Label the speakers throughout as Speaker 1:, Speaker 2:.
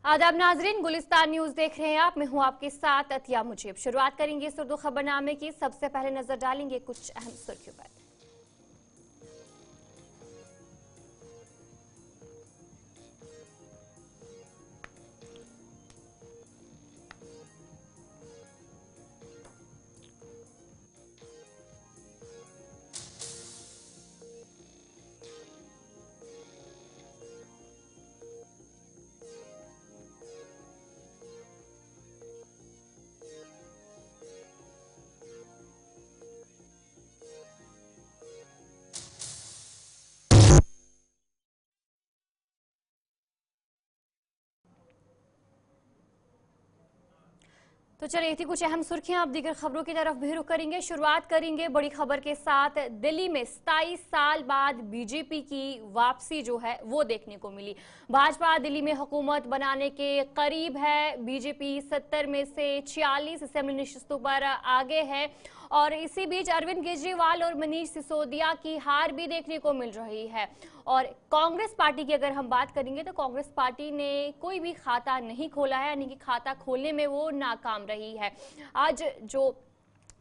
Speaker 1: आदाब नाजरीन, गुलिस्तान न्यूज देख रहे हैं आप। मैं हूं आपके साथ अतिया मुजीब। शुरुआत करेंगे इस उर्दू खबरनामे की। सबसे पहले नजर डालेंगे कुछ अहम सुर्खियों पर। तो चलिए, थी कुछ अहम सुर्खियां। अब दीगर खबरों की तरफ भी रुख करेंगे। शुरुआत करेंगे बड़ी खबर के साथ। दिल्ली में 27 साल बाद बीजेपी की वापसी जो है वो देखने को मिली। भाजपा दिल्ली में हुकूमत बनाने के करीब है। बीजेपी 70 में से 46 असेंबली नशिस्तों पर आगे है। और इसी बीच अरविंद केजरीवाल और मनीष सिसोदिया की हार भी देखने को मिल रही है। और कांग्रेस पार्टी की अगर हम बात करेंगे तो कांग्रेस पार्टी ने कोई भी खाता नहीं खोला है, यानी कि खाता खोलने में वो नाकाम रही है। आज जो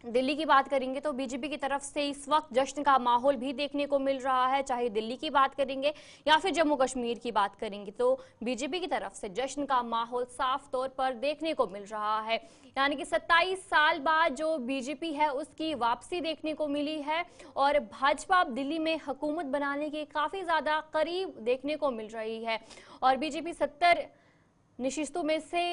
Speaker 1: दिल्ली की बात करेंगे तो बीजेपी की तरफ से इस वक्त जश्न का माहौल भी देखने को मिल रहा है। चाहे दिल्ली की बात करेंगे या फिर जम्मू कश्मीर की बात करेंगे तो बीजेपी की तरफ से जश्न का माहौल साफ तौर पर देखने को मिल रहा है। यानी कि 27 साल बाद जो बीजेपी है उसकी वापसी देखने को मिली है। और भाजपा अब दिल्ली में हुकूमत बनाने के काफी ज्यादा करीब देखने को मिल रही है। और बीजेपी 70 नशिस्तों में से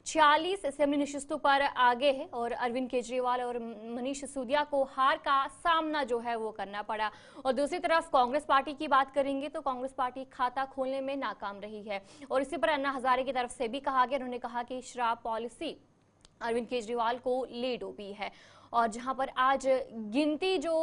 Speaker 1: 46 असेंबली नशिस्तों पर आगे है। और अरविंद केजरीवाल और मनीष सिसोदिया को हार का सामना जो है वो करना पड़ा। और दूसरी तरफ कांग्रेस पार्टी की बात करेंगे तो कांग्रेस पार्टी खाता खोलने में नाकाम रही है। और इसी पर अन्ना हजारे की तरफ से भी कहा गया, उन्होंने कहा कि शराब पॉलिसी अरविंद केजरीवाल को ले डूबी है। और जहां पर आज गिनती जो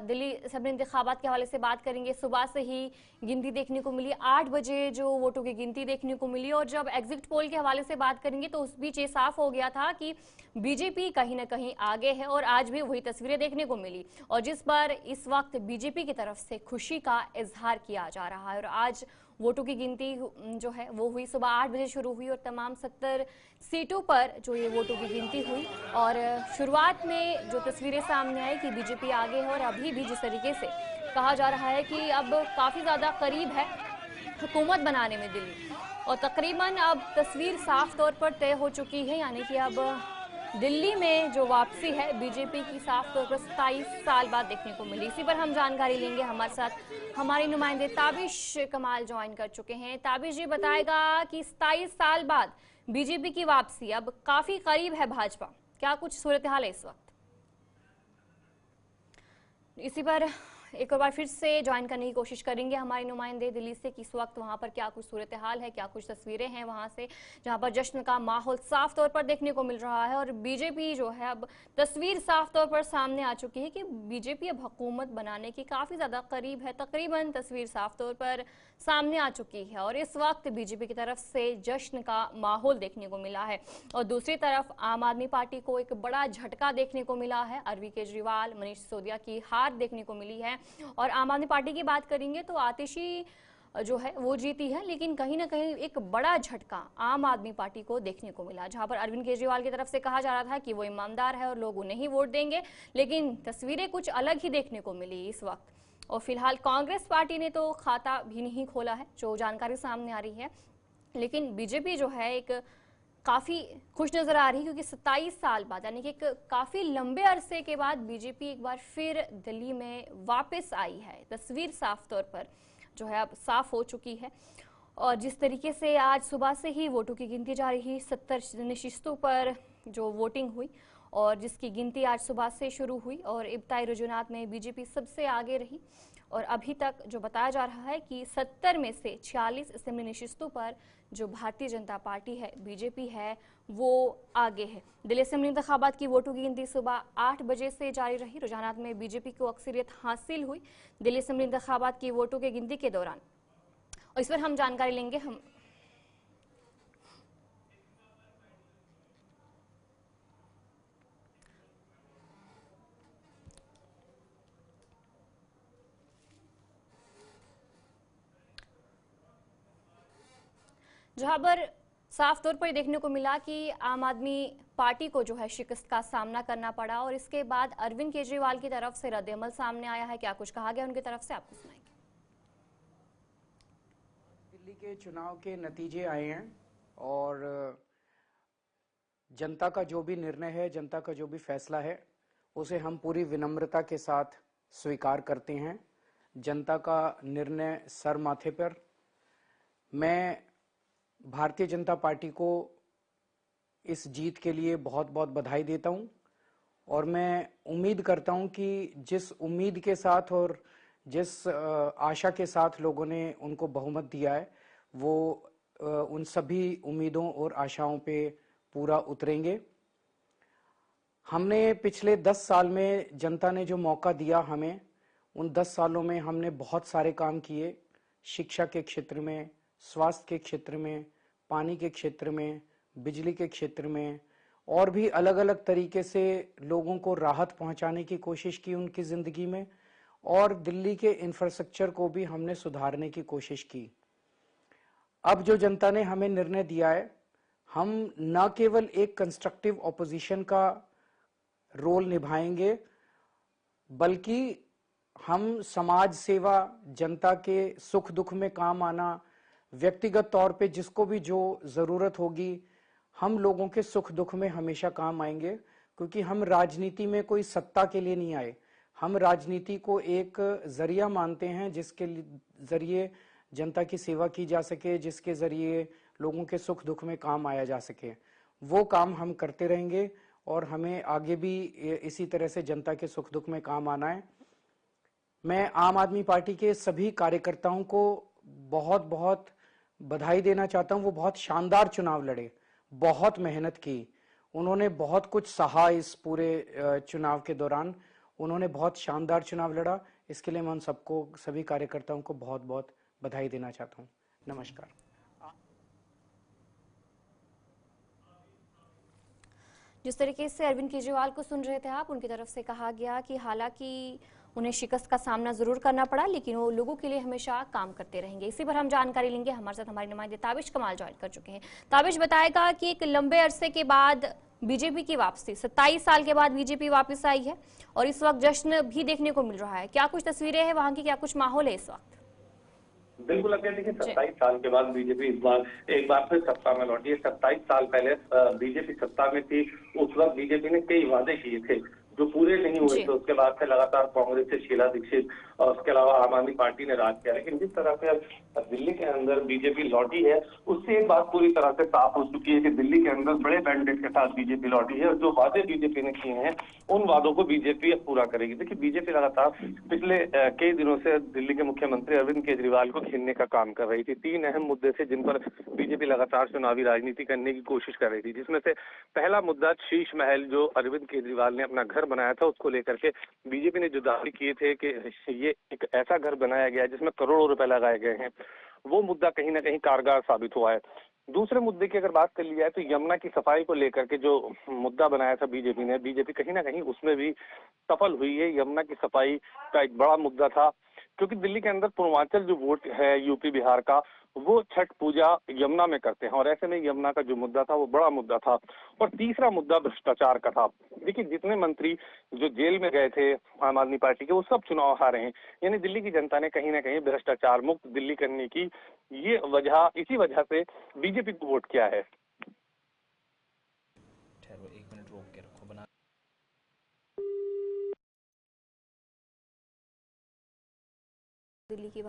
Speaker 1: दिल्ली असेंबली इंतखाबात के हवाले से बात करेंगे, सुबह से ही गिनती देखने को मिली। 8 बजे जो वोटों की गिनती देखने को मिली। और जब एग्जिट पोल के हवाले से बात करेंगे तो उस बीच ये साफ हो गया था कि बीजेपी कहीं ना कहीं आगे है। और आज भी वही तस्वीरें देखने को मिली, और जिस पर इस वक्त बीजेपी की तरफ से खुशी का इजहार किया जा रहा है। और आज वोटों की गिनती जो है वो हुई, सुबह 8 बजे शुरू हुई और तमाम 70 सीटों पर जो ये वोटों की गिनती हुई। और शुरुआत में जो तस्वीरें सामने आई कि बीजेपी आगे है, और अभी भी जिस तरीके से कहा जा रहा है कि अब काफी ज्यादा करीब है हुकूमत बनाने में दिल्ली, और तकरीबन अब तस्वीर साफ तौर पर तय हो चुकी है। यानी कि अब दिल्ली में जो वापसी है बीजेपी की साफ तौर पर 27 साल बाद देखने को मिली। इसी पर हम जानकारी लेंगे। हमारे साथ हमारे नुमाइंदे ताबिश कमाल ज्वाइन कर चुके हैं। ताबिश जी, बताएगा कि 27 साल बाद बीजेपी की वापसी अब काफी करीब है भाजपा, क्या कुछ सूरत हाल है इस वक्त? इसी पर एक और बार फिर से ज्वाइन करने की कोशिश करेंगे हमारे नुमाइंदे दिल्ली से कि इस वक्त वहां पर क्या कुछ सूरत हाल है, क्या कुछ तस्वीरें हैं वहां से, जहां पर जश्न का माहौल साफ तौर पर देखने को मिल रहा है। और बीजेपी जो है अब तस्वीर साफ तौर पर सामने आ चुकी है कि बीजेपी अब हुकूमत बनाने की काफी ज्यादा करीब है। तकरीबन तस्वीर साफ तौर पर सामने आ चुकी है और इस वक्त बीजेपी की तरफ से जश्न का माहौल देखने को मिला है। और दूसरी तरफ आम आदमी पार्टी को एक बड़ा झटका देखने को मिला है। अरविंद केजरीवाल, मनीष सिसोदिया की हार देखने को मिली है। और आम आदमी पार्टी की बात करेंगे तो आतिशी जो है वो जीती है, लेकिन कहीं ना कहीं एक बड़ा झटका आम आदमी पार्टी को देखने को मिला, जहां पर अरविंद केजरीवाल की तरफ से कहा जा रहा था कि वो ईमानदार है और लोग उन्हें ही वोट देंगे, लेकिन तस्वीरें कुछ अलग ही देखने को मिली इस वक्त। और फिलहाल कांग्रेस पार्टी ने तो खाता भी नहीं खोला है, जो जानकारी सामने आ रही है। लेकिन बीजेपी जो है एक काफी खुश नजर आ रही है, क्योंकि 27 साल बाद, यानी कि एक काफी लंबे अरसे के बाद बीजेपी एक बार फिर दिल्ली में वापस आई है। तस्वीर साफ तौर पर जो है अब साफ हो चुकी है। और जिस तरीके से आज सुबह से ही वोटों की गिनती जारी रही, 70 नशिस्तों पर जो वोटिंग हुई और जिसकी गिनती आज सुबह से शुरू हुई, और इब्तदाई रुझानात में बीजेपी सबसे आगे रही। और अभी तक जो बताया जा रहा है कि 70 में से 46 असेंबली नशिस्तों पर जो भारतीय जनता पार्टी है, बीजेपी है, वो आगे है। दिल्ली असेंबली इंतखाबात की वोटों की गिनती सुबह 8 बजे से जारी रही। रुझानात में बीजेपी को अक्सरियत हासिल हुई दिल्ली असेंबली इंतखाबात की वोटों की गिनती के दौरान। और इस पर हम जानकारी लेंगे। हम जहां पर साफ तौर पर ये देखने को मिला कि आम आदमी पार्टी को जो है शिकस्त का सामना करना पड़ा और इसके बाद अरविंद केजरीवाल की तरफ से रद्द-ए-अमल सामने आया है। क्या कुछ कहा गया उनकी तरफ से, आपको सुनाएंगे।
Speaker 2: दिल्ली के चुनाव के नतीजे आए हैं और जनता का जो भी निर्णय है, जनता का जो भी फैसला है, उसे हम पूरी विनम्रता के साथ स्वीकार करते हैं। जनता का निर्णय सर माथे पर। मैं भारतीय जनता पार्टी को इस जीत के लिए बहुत बहुत बधाई देता हूं और मैं उम्मीद करता हूं कि जिस उम्मीद के साथ और जिस आशा के साथ लोगों ने उनको बहुमत दिया है, वो उन सभी उम्मीदों और आशाओं पे पूरा उतरेंगे। हमने पिछले 10 साल में जनता ने जो मौका दिया हमें, उन 10 सालों में हमने बहुत सारे काम किए। शिक्षा के क्षेत्र में, स्वास्थ्य के क्षेत्र में, पानी के क्षेत्र में, बिजली के क्षेत्र में और भी अलग अलग तरीके से लोगों को राहत पहुंचाने की कोशिश की उनकी जिंदगी में, और दिल्ली के इंफ्रास्ट्रक्चर को भी हमने सुधारने की कोशिश की। अब जो जनता ने हमें निर्णय दिया है, हम न केवल एक कंस्ट्रक्टिव ऑपोजिशन का रोल निभाएंगे, बल्कि हम समाज सेवा, जनता के सुख दुख में काम आना, व्यक्तिगत तौर पे जिसको भी जो जरूरत होगी, हम लोगों के सुख दुख में हमेशा काम आएंगे। क्योंकि हम राजनीति में कोई सत्ता के लिए नहीं आए, हम राजनीति को एक जरिया मानते हैं जिसके जरिए जनता की सेवा की जा सके, जिसके जरिए लोगों के सुख दुख में काम आया जा सके। वो काम हम करते रहेंगे और हमें आगे भी इसी तरह से जनता के सुख दुख में काम आना है। मैं आम आदमी पार्टी के सभी कार्यकर्ताओं को बहुत बहुत बधाई देना चाहता हूं। वो बहुत शानदार चुनाव लड़े, बहुत मेहनत की, उन्होंने बहुत कुछ सहा इस पूरे चुनाव के दौरान। उन्होंने बहुत शानदार चुनाव लड़ा। इसके लिए मैं उन सबको, सभी कार्यकर्ताओं को बहुत बहुत बधाई देना चाहता हूं। नमस्कार।
Speaker 1: जिस तरीके से अरविंद केजरीवाल को सुन रहे थे आप, उनकी तरफ से कहा गया कि हालांकि उन्हें शिकस्त का सामना जरूर करना पड़ा, लेकिन वो लोगों के लिए हमेशा काम करते रहेंगे। इसी पर हम जानकारी लेंगे। हमारे साथ हमारे नुमाइंदे ताबिश कमाल ज्वाइन कर चुके हैं। ताबिश बताएगा कि एक लंबे अरसे के बाद बीजेपी की वापसी, 27 साल के बाद बीजेपी वापस आई है और इस वक्त जश्न भी देखने को मिल रहा है। क्या कुछ तस्वीरें हैं वहां की, क्या कुछ माहौल है इस वक्त?
Speaker 3: बिल्कुल। अब देखिए, 27 साल के बाद बीजेपी इस बार एक बार फिर सत्ता में लौटी है। 27 साल पहले बीजेपी सत्ता में थी, उस वक्त बीजेपी ने कई वादे किए थे जो पूरे नहीं हुए थे। उसके बाद से लगातार कांग्रेस से शीला दीक्षित और उसके अलावा आम आदमी पार्टी ने राज किया। लेकिन जिस तरह से अब दिल्ली के अंदर बीजेपी लौटी है, उससे एक बात पूरी तरह से साफ हो चुकी है कि दिल्ली के अंदर बड़े मैंडेट के साथ बीजेपी लौटी है और जो वादे बीजेपी ने किए हैं, उन वादों को बीजेपी अब पूरा करेगी। देखिए, बीजेपी लगातार पिछले कई दिनों से दिल्ली के मुख्यमंत्री अरविंद केजरीवाल को घेरने का काम कर रही थी। 3 अहम मुद्दे थे जिन पर बीजेपी लगातार चुनावी राजनीति करने की कोशिश कर रही थी, जिसमें से पहला मुद्दा शीश महल जो अरविंद केजरीवाल ने अपना घर बनाया था, उसको लेकर के बीजेपी ने जो दावे किए थे कि ये एक ऐसा घर बनाया गया है जिसमें करोड़ों रुपए लगाए गए हैं, वो मुद्दा कहीं ना कहीं कारगर साबित हुआ है। दूसरे मुद्दे की अगर बात कर ली जाए तो यमुना की सफाई को लेकर के जो मुद्दा बनाया था बीजेपी ने, बीजेपी कहीं ना कहीं उसमें भी सफल हुई है। यमुना की सफाई का एक बड़ा मुद्दा था, क्योंकि दिल्ली के अंदर पूर्वांचल जो वोट है यूपी बिहार का, वो छठ पूजा यमुना में करते हैं और ऐसे में यमुना का जो मुद्दा था वो बड़ा मुद्दा था। और तीसरा मुद्दा भ्रष्टाचार का था। देखिए, जितने मंत्री जो जेल में गए थे आम आदमी पार्टी के, वो सब चुनाव हारे हैं। यानी दिल्ली की जनता ने कहीं ना कहीं भ्रष्टाचार मुक्त दिल्ली करने की ये वजह, इसी वजह से बीजेपी को वोट किया है।
Speaker 1: दिल्ली की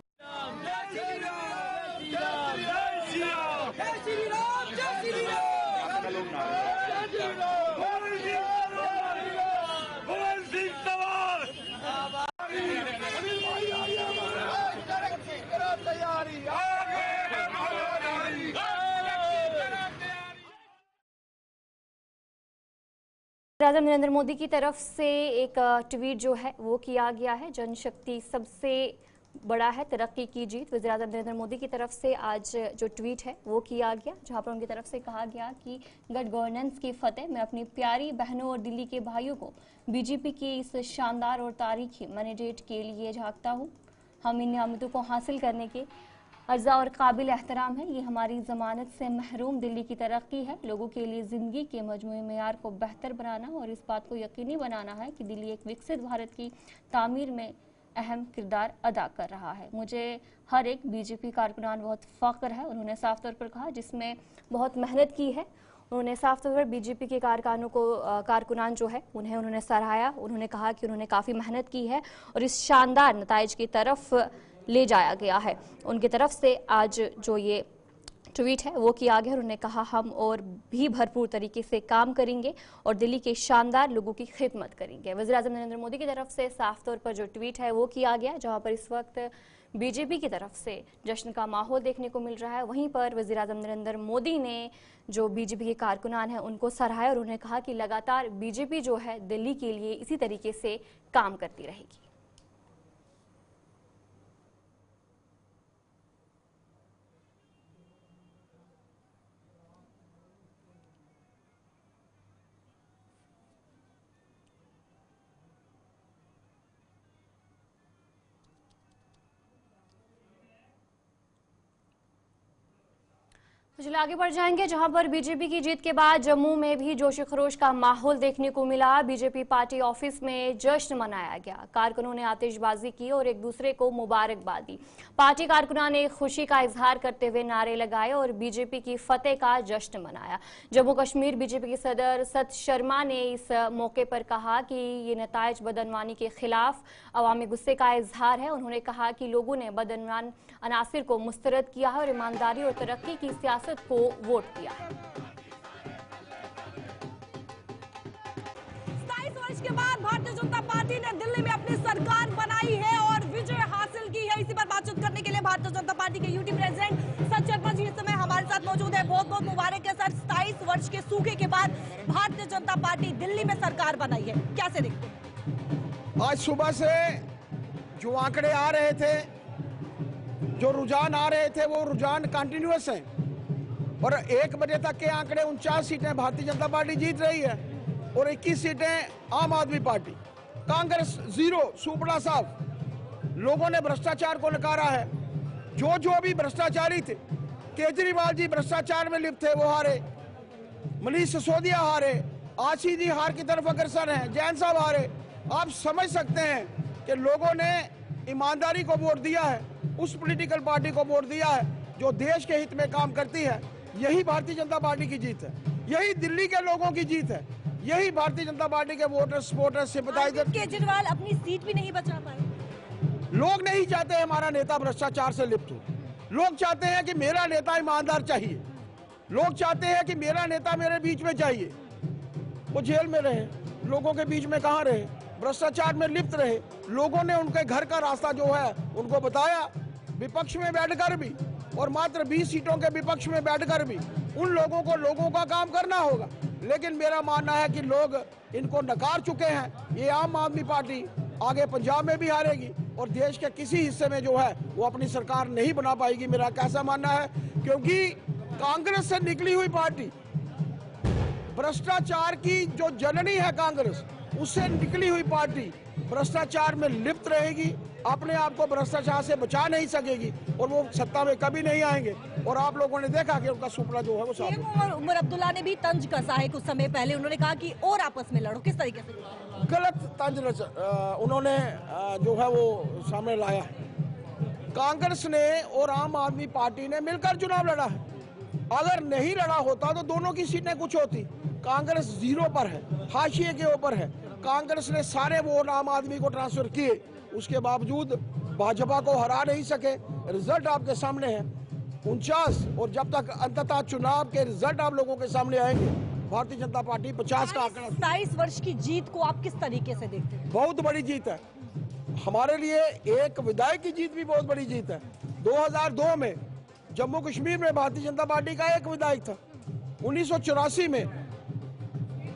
Speaker 1: प्रधानमंत्री नरेंद्र मोदी की तरफ से एक ट्वीट जो है वो किया गया है। जनशक्ति सबसे बड़ा है, तरक्की की जीत। वज़ीर-ए-आज़म नरेंद्र मोदी की तरफ से आज जो ट्वीट है वो किया गया, जहां पर उनकी तरफ से कहा गया कि गुड गवर्नेंस की फतेह। मैं अपनी प्यारी बहनों और दिल्ली के भाइयों को बीजेपी की इस शानदार और तारीखी मैंडेट के लिए झांकता हूं। हम इन नियामतों को हासिल करने के अर्जा और काबिल एहतराम है। ये हमारी जमानत से महरूम दिल्ली की तरक्की है। लोगों के लिए ज़िंदगी के मजमूई मेयार को बेहतर बनाना और इस बात को यकीनी बनाना है कि दिल्ली एक विकसित भारत की तामीर में अहम किरदार अदा कर रहा है। मुझे हर एक बीजेपी कारकुनान बहुत फ़ख्र है। उन्होंने साफ तौर पर कहा जिसमें बहुत मेहनत की है। उन्होंने साफ तौर पर बीजेपी के कारकुनान जो है उन्होंने सराहाया। उन्होंने कहा कि उन्होंने काफ़ी मेहनत की है और इस शानदार नताइज की तरफ ले जाया गया है। उनकी तरफ से आज जो ये ट्वीट है वो किया गया। उन्होंने कहा हम और भी भरपूर तरीके से काम करेंगे और दिल्ली के शानदार लोगों की खिदमत करेंगे। वज़ीर-ए-आज़म नरेंद्र मोदी की तरफ से साफ तौर पर जो ट्वीट है वो किया गया, जहां पर इस वक्त बीजेपी की तरफ से जश्न का माहौल देखने को मिल रहा है। वहीं पर वज़ीर-ए-आज़म नरेंद्र मोदी ने जो बीजेपी के कारकुनान हैं उनको सराहाया और उन्होंने कहा कि लगातार बीजेपी जो है दिल्ली के लिए इसी तरीके से काम करती रहेगी। चलिए आगे बढ़ जाएंगे, जहां पर बीजेपी की जीत के बाद जम्मू में भी जोश खरोश का माहौल देखने को मिला। बीजेपी पार्टी ऑफिस में जश्न मनाया गया। कारकुनों ने आतिशबाजी की और एक दूसरे को मुबारकबाद दी। पार्टी कारकुनान ने खुशी का इजहार करते हुए नारे लगाए और बीजेपी की फतेह का जश्न मनाया। जम्मू कश्मीर बीजेपी के सदर सत शर्मा ने इस मौके पर कहा कि ये नताइज बदअनवानी के खिलाफ अवामी गुस्से का इजहार है। उन्होंने कहा कि लोगों ने बदअनवान अनासिर को मुस्तरद किया है और ईमानदारी और तरक्की की सियासत को वोट किया है।
Speaker 4: 27 वर्ष के बाद भारतीय जनता पार्टी ने दिल्ली में अपनी सरकार बनाई है और विजय हासिल की है। इसी पर बातचीत करने के लिए भारतीय जनता पार्टी के यूटी प्रेसिडेंट सत शर्मा जी इस समय हमारे साथ मौजूद है। बहुत बहुत मुबारक है सर, 27 वर्ष के सूखे के बाद भारतीय जनता पार्टी दिल्ली में सरकार बनाई है, कैसे देखते हैं?
Speaker 5: आज सुबह से जो आंकड़े आ रहे थे, जो रुझान आ रहे थे, वो रुझान कंटिन्यूअस है और 1 बजे तक के आंकड़े 49 सीटें भारतीय जनता पार्टी जीत रही है और 21 सीटें आम आदमी पार्टी। कांग्रेस 0, सुपड़ा साफ। लोगों ने भ्रष्टाचार को नकारा है। जो भी भ्रष्टाचारी थे, केजरीवाल जी भ्रष्टाचार में लिप्त थे, वो हारे। मनीष सिसोदिया हारे, आशीष जी हार की तरफ अग्रसर हैं, जैन साहब हारे। आप समझ सकते हैं कि लोगों ने ईमानदारी को वोट दिया है, उस पॉलिटिकल पार्टी को वोट दिया है जो देश के हित में काम करती है। यही भारतीय जनता पार्टी की जीत है, यही दिल्ली के लोगों की जीत है, यही भारतीय जनता पार्टी के वोटर्स, सपोर्टर्स, सिंपैथाइजर।
Speaker 4: केजरीवाल अपनी सीट भी नहीं बचा पाए।
Speaker 5: लोग नहीं चाहते हमारा नेता भ्रष्टाचार से लिप्त हो। लोग चाहते हैं कि मेरा नेता ईमानदार चाहिए। लोग चाहते हैं कि मेरा नेता मेरे बीच में चाहिए। वो जेल में रहे, लोगों के बीच में कहाँ रहे, भ्रष्टाचार में लिप्त रहे। लोगों ने उनके घर का रास्ता जो है उनको बताया, विपक्ष में बैठकर भी और मात्र 20 सीटों के विपक्ष में बैठकर भी उन लोगों को लोगों का काम करना होगा। लेकिन मेरा मानना है कि लोग इनको नकार चुके हैं। ये आम आदमी पार्टी आगे पंजाब में भी हारेगी और देश के किसी हिस्से में जो है वो अपनी सरकार नहीं बना पाएगी। मेरा कैसा मानना है, क्योंकि कांग्रेस से निकली हुई पार्टी, भ्रष्टाचार की जो जननी है कांग्रेस, उससे निकली हुई पार्टी भ्रष्टाचार में लिप्त रहेगी, अपने आप को भ्रष्टाचार से बचा नहीं सकेगी और वो सत्ता में कभी नहीं आएंगे। और आप लोगों ने देखा कि उनका सुपड़ा जो है वो साफ।
Speaker 4: उमर अब्दुल्ला ने भी तंज कसा है कुछ समय पहले। उन्होंने कहा कि और आपस में लड़ो, किस तरीके से?
Speaker 5: गलत तंज उन्होंने जो है वो सामने लाया है। कांग्रेस ने और आम आदमी पार्टी ने मिलकर चुनाव लड़ा है। अगर नहीं लड़ा होता तो दोनों की सीटें कुछ होती। कांग्रेस 0 पर है, हाशिए के ऊपर है। कांग्रेस ने सारे वोट आम आदमी को ट्रांसफर किए, उसके बावजूद भाजपा को हरा नहीं सके। रिजल्ट आपके सामने है 49, और जब तक अंततः चुनाव के रिजल्ट आप लोगों के सामने आएंगे, भारतीय जनता पार्टी 50 का आंकड़ा।
Speaker 4: 27 वर्ष की जीत को आप किस तरीके से देखते हैं?
Speaker 5: बहुत बड़ी जीत है हमारे लिए। एक विधायक की जीत भी बहुत बड़ी जीत है। 2002 में जम्मू कश्मीर में भारतीय जनता पार्टी का एक विधायक था। 1984 में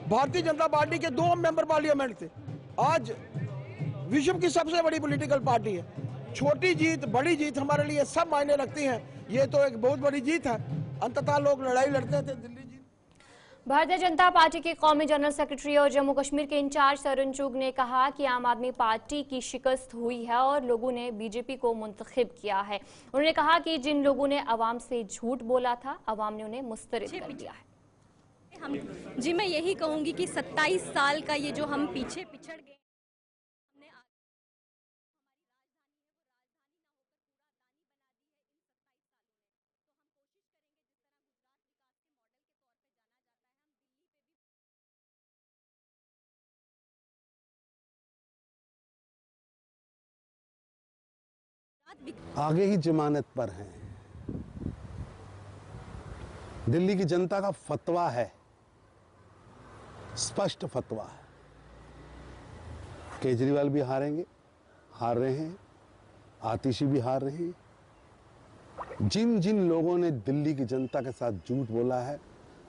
Speaker 5: भारतीय जनता पार्टी के 2 मेंबर पार्लियामेंट थे। आज विश्व की सबसे बड़ी पॉलिटिकल पार्टी है। छोटी जीत, बड़ी जीत हमारे लिए सब मायने रखती हैं। ये तो एक बहुत बड़ी जीत है। अंततः लोग लड़ाई लड़ते थे, दिल्ली जीत।
Speaker 1: भारतीय जनता पार्टी के कौमी जनरल सेक्रेटरी और जम्मू कश्मीर के इंचार्ज तरुण चुग ने कहा कि आम आदमी पार्टी की शिकस्त हुई है और लोगों ने बीजेपी को मुंतखब किया है। उन्होंने कहा कि जिन लोगों ने अवाम से झूठ बोला था, अवाम ने उन्हें मुस्तरद कर दिया है।
Speaker 6: जी मैं यही कहूंगी कि 27 साल का ये जो हम पीछे पिछड़ गए,
Speaker 7: आगे ही जमानत पर हैं। दिल्ली की जनता का फतवा है, स्पष्ट फतवा है। केजरीवाल भी हारेंगे, हार रहे हैं, आतिशी भी हार रहे हैं। जिन जिन लोगों ने दिल्ली की जनता के साथ झूठ बोला है,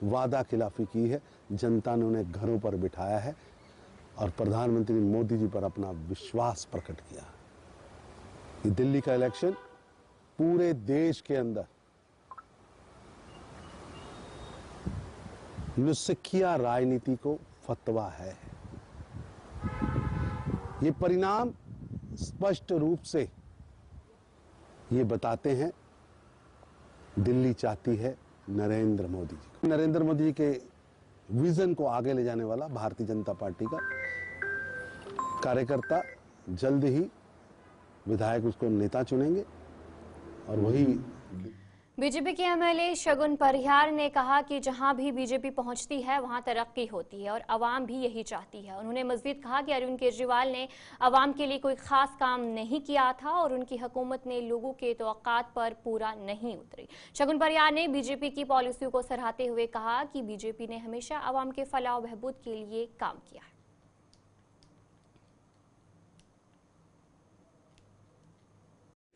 Speaker 7: वादा खिलाफी की है, जनता ने उन्हें घरों पर बिठाया है और प्रधानमंत्री मोदी जी पर अपना विश्वास प्रकट किया। ये दिल्ली का इलेक्शन पूरे देश के अंदर नुस्खिया राजनीति को फतवा है। ये परिणाम स्पष्ट रूप से ये बताते हैं, दिल्ली चाहती है नरेंद्र मोदी जी। नरेंद्र मोदी जी के विजन को आगे ले जाने वाला भारतीय जनता पार्टी का कार्यकर्ता जल्द ही विधायक उसको नेता चुनेंगे और वही।
Speaker 1: बीजेपी के एमएलए शगुन परिहार ने कहा कि जहां भी बीजेपी पहुंचती है वहां तरक्की होती है और अवाम भी यही चाहती है। उन्होंने मजीद कहा कि अरविंद केजरीवाल ने अवाम के लिए कोई खास काम नहीं किया था और उनकी हुकूमत ने लोगों के तवक्कात पर पूरा नहीं उतरी। शगुन परिहार ने बीजेपी की पॉलिसियों को सराहते हुए कहा कि बीजेपी ने हमेशा अवाम के फलाह और बहबूद के लिए काम किया है।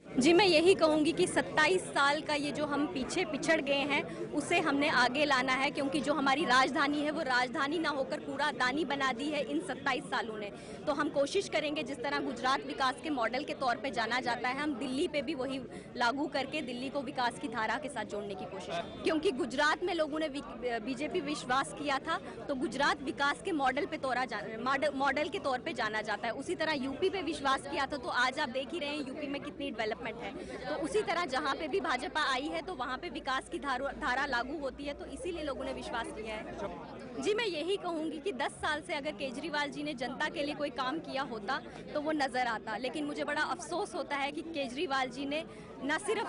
Speaker 6: जी मैं यही कहूंगी कि 27 साल का ये जो हम पीछे पिछड़ गए हैं उसे हमने आगे लाना है, क्योंकि जो हमारी राजधानी है वो राजधानी ना होकर पूरा दानी बना दी है इन 27 सालों ने। तो हम कोशिश करेंगे, जिस तरह गुजरात विकास के मॉडल के तौर पे जाना जाता है, हम दिल्ली पे भी वही लागू करके दिल्ली को विकास की धारा के साथ जोड़ने की कोशिश, क्योंकि गुजरात में लोगों ने बीजेपी विश्वास किया था तो गुजरात विकास के मॉडल के तौर पे जाना जाता है। उसी तरह यूपी पे विश्वास किया था तो आज आप देख ही रहे हैं यूपी में कितनी डेवलपमेंट है। तो उसी तरह जहाँ पे भी भाजपा आई है तो वहाँ पे विकास की धारा लागू होती है, तो इसीलिए लोगों ने विश्वास किया है। जी मैं यही कहूँगी कि 10 साल से अगर केजरीवाल जी ने जनता के लिए कोई काम किया होता तो वो नजर आता, लेकिन मुझे बड़ा अफसोस होता है कि केजरीवाल जी ने न सिर्फ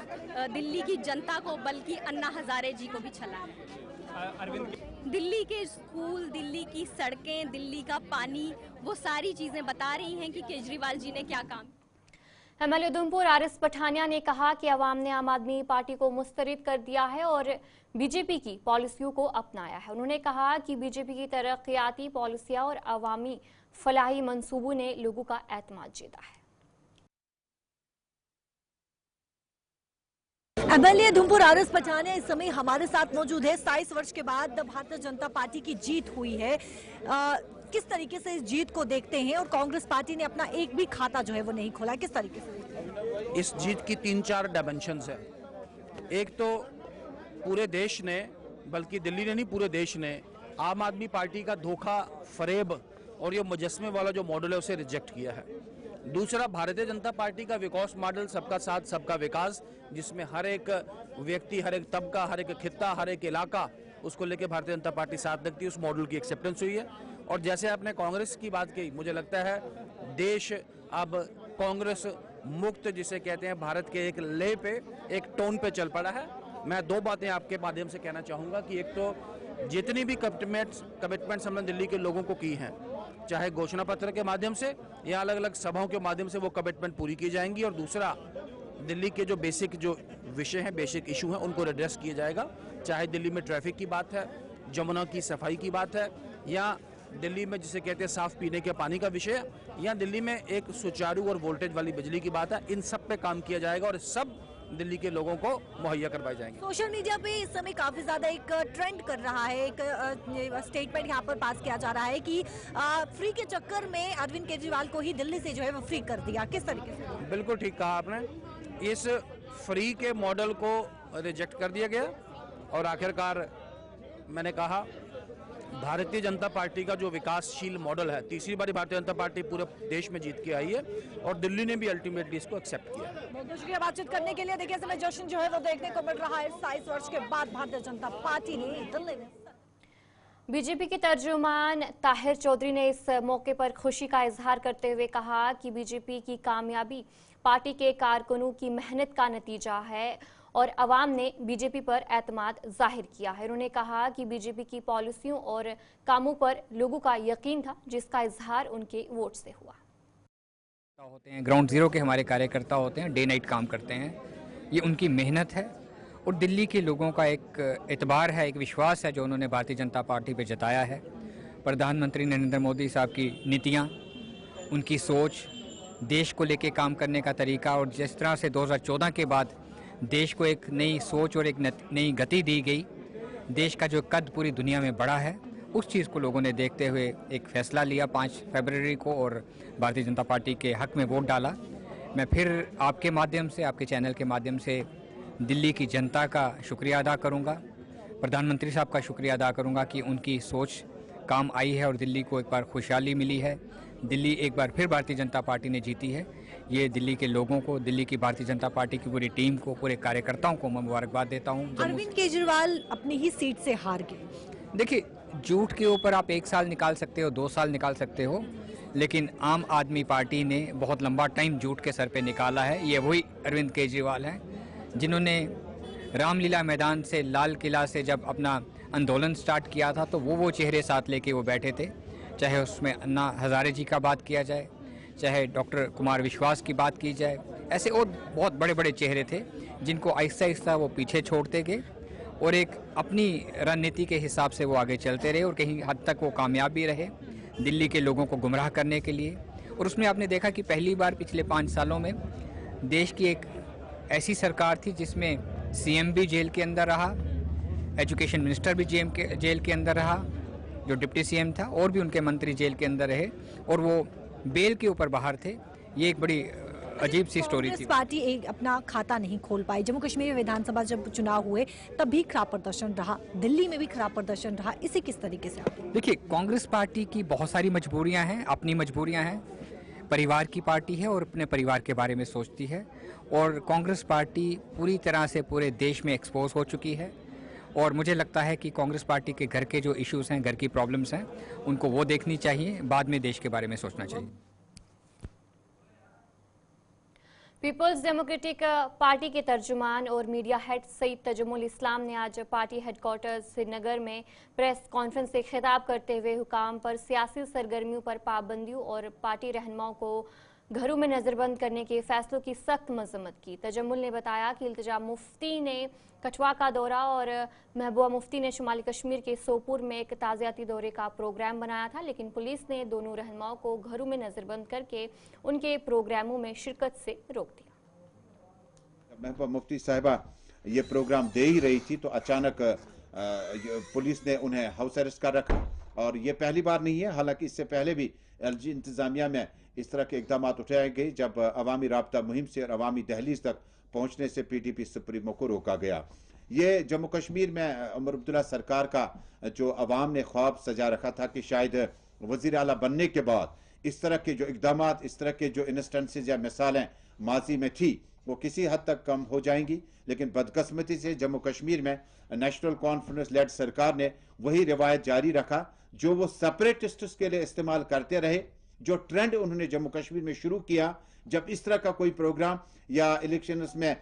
Speaker 6: दिल्ली की जनता को बल्कि अन्ना हजारे जी को भी छला है। दिल्ली के स्कूल, दिल्ली की सड़कें, दिल्ली का पानी, वो सारी चीजें बता रही हैं कि केजरीवाल जी ने क्या काम।
Speaker 1: एमएलए उधमपुर आरिस पठानिया ने कहा कि अवाम ने आम आदमी पार्टी को मुस्तरद कर दिया है और बीजेपी की पॉलिसियों को अपनाया है। उन्होंने कहा कि बीजेपी की तरक्याती पॉलिसियां और अवामी फलाही मंसूबों ने लोगों का एतमाद जीता है।
Speaker 4: एमएलए उधमपुर आरिस पठानिया इस समय हमारे साथ मौजूद है। 27 वर्ष के बाद भारतीय जनता पार्टी की जीत हुई है। किस तरीके से इस जीत को देखते हैं और कांग्रेस पार्टी ने अपना एक भी खाता जो है वो नहीं खोला, किस तरीके से?
Speaker 8: इस जीत की 3-4 डायमेंशंस है। एक तो पूरे देश ने, बल्कि दिल्ली ने नहीं, पूरे देश ने आम आदमी पार्टी का धोखा, फरेब और ये मुजस्मे वाला जो मॉडल है उसे रिजेक्ट किया है। दूसरा, भारतीय जनता पार्टी का विकास मॉडल, सबका साथ सबका विकास, जिसमें हर एक व्यक्ति, हर एक तबका, हर एक खित्ता, हर एक इलाका, उसको लेके भारतीय जनता पार्टी साथ रखती है। उस मॉडल की एक्सेप्टेंस हुई है। और जैसे आपने कांग्रेस की बात की, मुझे लगता है देश अब कांग्रेस मुक्त, जिसे कहते हैं, भारत के एक ले पे, एक टोन पे चल पड़ा है। मैं 2 बातें आपके माध्यम से कहना चाहूँगा कि एक तो जितनी भी कमिटमेंट्स हमने दिल्ली के लोगों को की हैं, चाहे घोषणा पत्र के माध्यम से या अलग अलग सभाओं के माध्यम से, वो कमिटमेंट पूरी की जाएंगी। और दूसरा, दिल्ली के जो बेसिक जो विषय हैं, बेसिक इशू हैं, उनको एड्रेस किया जाएगा। चाहे दिल्ली में ट्रैफिक की बात है, जमुना की सफाई की बात है, या दिल्ली में जिसे कहते हैं साफ पीने के पानी का विषय, या दिल्ली में एक सुचारू और वोल्टेज वाली बिजली की बात है। इन सब पे काम किया जाएगा और सब दिल्ली के लोगों को मुहैया करवाए जाएंगे।
Speaker 4: सोशल मीडिया पे इस समय काफी ज्यादा एक ट्रेंड कर रहा है, एक स्टेटमेंट यहाँ पर पास किया जा रहा है कि फ्री के चक्कर में अरविंद केजरीवाल को ही दिल्ली से जो है वो फ्री कर दिया। किस तरीके से?
Speaker 8: बिल्कुल ठीक कहा आपने। इस फ्री के मॉडल को रिजेक्ट कर दिया गया और आखिरकार मैंने कहा भारतीय जनता पार्टी का जो विकासशील मॉडल है, तीसरी बारी भारतीय जनता पार्टी पूरे देश में जीत के आई है और दिल्ली ने भी अल्टीमेटली इसको एक्सेप्ट किया।
Speaker 4: बहुत बहुत शुक्रिया बातचीत करने के लिए। देखिए समय जश्न जो है वो देखने को मिल रहा है 27 वर्ष के बाद भारतीय जनता पार्टी ने दिल्ली में।
Speaker 1: बीजेपी के तर्जुमान ताहिर चौधरी ने इस मौके पर खुशी का इजहार करते हुए कहा कि बीजेपी की कामयाबी पार्टी के कारकुनों की मेहनत का नतीजा है और अवाम ने बीजेपी पर एतमाद जाहिर किया है। उन्होंने कहा कि बीजेपी की पॉलिसियों और कामों पर लोगों का यकीन था, जिसका इजहार उनके वोट से हुआ।
Speaker 9: होते हैं ग्राउंड जीरो के हमारे कार्यकर्ता होते हैं, डे नाइट काम करते हैं, ये उनकी मेहनत है और दिल्ली के लोगों का एक एतबार है, एक विश्वास है जो उन्होंने भारतीय जनता पार्टी पे जताया है। प्रधानमंत्री नरेंद्र मोदी साहब की नीतियाँ, उनकी सोच, देश को लेके काम करने का तरीका और जिस तरह से 2014 के बाद देश को एक नई सोच और एक नई गति दी गई, देश का जो कद पूरी दुनिया में बढ़ा है, उस चीज़ को लोगों ने देखते हुए एक फ़ैसला लिया 5 फरवरी को और भारतीय जनता पार्टी के हक़ में वोट डाला। मैं फिर आपके माध्यम से, आपके चैनल के माध्यम से दिल्ली की जनता का शुक्रिया अदा करूंगा, प्रधानमंत्री साहब का शुक्रिया अदा करूंगा कि उनकी सोच काम आई है और दिल्ली को एक बार खुशहाली मिली है। दिल्ली एक बार फिर भारतीय जनता पार्टी ने जीती है। ये दिल्ली के लोगों को, दिल्ली की भारतीय जनता पार्टी की पूरी टीम को, पूरे कार्यकर्ताओं को मैं मुबारकबाद देता हूँ।
Speaker 4: अरविंद केजरीवाल अपनी ही सीट से हार गए।
Speaker 9: देखिए, झूठ के ऊपर आप 1 साल निकाल सकते हो, 2 साल निकाल सकते हो, लेकिन आम आदमी पार्टी ने बहुत लंबा टाइम झूठ के सर पे निकाला है। ये वही अरविंद केजरीवाल हैं जिन्होंने रामलीला मैदान से, लाल किला से जब अपना आंदोलन स्टार्ट किया था तो वो चेहरे साथ लेके वो बैठे थे। चाहे उसमें अन्ना हज़ारे जी का बात किया जाए, चाहे डॉक्टर कुमार विश्वास की बात की जाए, ऐसे और बहुत बड़े बड़े चेहरे थे जिनको आहिस्ता आहिस्ता वो पीछे छोड़ते गए और एक अपनी रणनीति के हिसाब से वो आगे चलते रहे और कहीं हद तक वो कामयाब भी रहे दिल्ली के लोगों को गुमराह करने के लिए। और उसमें आपने देखा कि पहली बार पिछले 5 सालों में देश की एक ऐसी सरकार थी जिसमें सीएम भी जेल के अंदर रहा, एजुकेशन मिनिस्टर भी जेल के अंदर रहा, जो डिप्टी सीएम था, और भी उनके मंत्री जेल के अंदर रहे और वो बेल के ऊपर बाहर थे। ये एक बड़ी अजीब सी स्टोरी थी।
Speaker 4: पार्टी एक अपना खाता नहीं खोल पाई। जम्मू कश्मीर में विधानसभा जब चुनाव हुए तब भी खराब प्रदर्शन रहा, दिल्ली में भी खराब प्रदर्शन रहा। इसे किस तरीके से आप
Speaker 9: देखिए, कांग्रेस पार्टी की बहुत सारी मजबूरियां हैं, अपनी मजबूरियां हैं। परिवार की पार्टी है और अपने परिवार के बारे में सोचती है और कांग्रेस पार्टी पूरी तरह से पूरे देश में एक्सपोज हो चुकी है और मुझे लगता है कि कांग्रेस पार्टी के घर के जो इश्यूज हैं, घर की प्रॉब्लम्स हैं, उनको वो देखनी चाहिए, बाद में देश के बारे में सोचना चाहिए।
Speaker 1: पीपल्स डेमोक्रेटिक पार्टी के तर्जुमान और मीडिया हेड सईद तजुमुल इस्लाम ने आज पार्टी हेडक्वार्टर्स श्रीनगर में प्रेस कॉन्फ्रेंस से खिताब करते हुए हुकाम पर सियासी सरगर्मियों पर पाबंदियों और पार्टी रहनुमाओं को घरों में नजरबंद करने के फैसलों की सख्त मजम्मत की। तजम्मुल ने बताया कि इल्तिजा मुफ्ती ने कठुआ का दौरा और महबूबा मुफ्ती ने शुमाली कश्मीर के सोपुर में एक ताज़ियाती दौरे का प्रोग्राम बनाया था, लेकिन पुलिस ने दोनों रहनुमाओं को घरों में नजरबंद करके उनके प्रोग्रामों में शिरकत से रोक दिया।
Speaker 10: महबूबा मुफ्ती साहिबा ये प्रोग्राम दे ही रही थी तो अचानक पुलिस ने उन्हें हाउस अरेस्ट कर रखा और ये पहली बार नहीं है, हालांकि इससे पहले भी एलजी इंतजामिया में इस तरह के इकदाम उठाए गए जब अवामी राब्ता मुहिम से और अवामी दहलीज तक पहुंचने से पीडीपी सुप्रीमो को रोका गया। ये जम्मू कश्मीर में उमर अब्दुल्ला सरकार का जो अवाम ने ख्वाब सजा रखा था कि शायद वजीर आला बनने के बाद इस तरह के जो इकदाम, इस तरह के जो इंस्टेंसेस या मिसालें माजी में थी वो किसी हद तक कम हो जाएंगी, लेकिन बदकिस्मती से जम्मू कश्मीर में नेशनल कॉन्फ्रेंस लेड सरकार ने वही रिवायत जारी रखा जो वो सेपरेटिस्ट्स के लिए इस्तेमाल करते रहे। जो ट्रेंड उन्होंने जम्मू कश्मीर में शुरू किया, जब इस तरह का कोई प्रोग्राम या इलेक्शंस में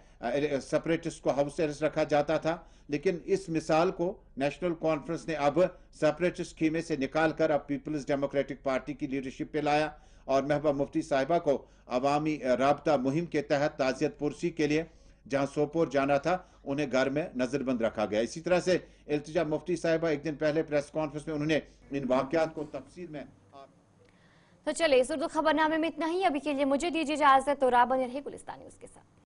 Speaker 10: सेपरेटिस्ट को हाउस अरेस्ट रखा जाता था, लेकिन इस मिसाल को नेशनल कॉन्फ्रेंस ने अब सेपरेटिस्ट खेमे से निकालकर अब पीपल्स डेमोक्रेटिक पार्टी की लीडरशिप पे लाया और महबूबा मुफ्ती साहिबा को अवामी राब्ता मुहिम के तहत ताज़ियत पुरसी के लिए जहां सोपोर जाना था उन्हें घर में नजरबंद रखा गया। इसी तरह से इल्तिजा मुफ्ती साहिबा एक दिन पहले प्रेस कॉन्फ्रेंस में उन्होंने इन वाकयात को तफसील में।
Speaker 1: तो चलिए इस उर्दू खबरनामे में इतना ही। अभी के लिए मुझे दीजिए इजाजत, तो राह बने रही गुलिस्तान न्यूज़ के साथ।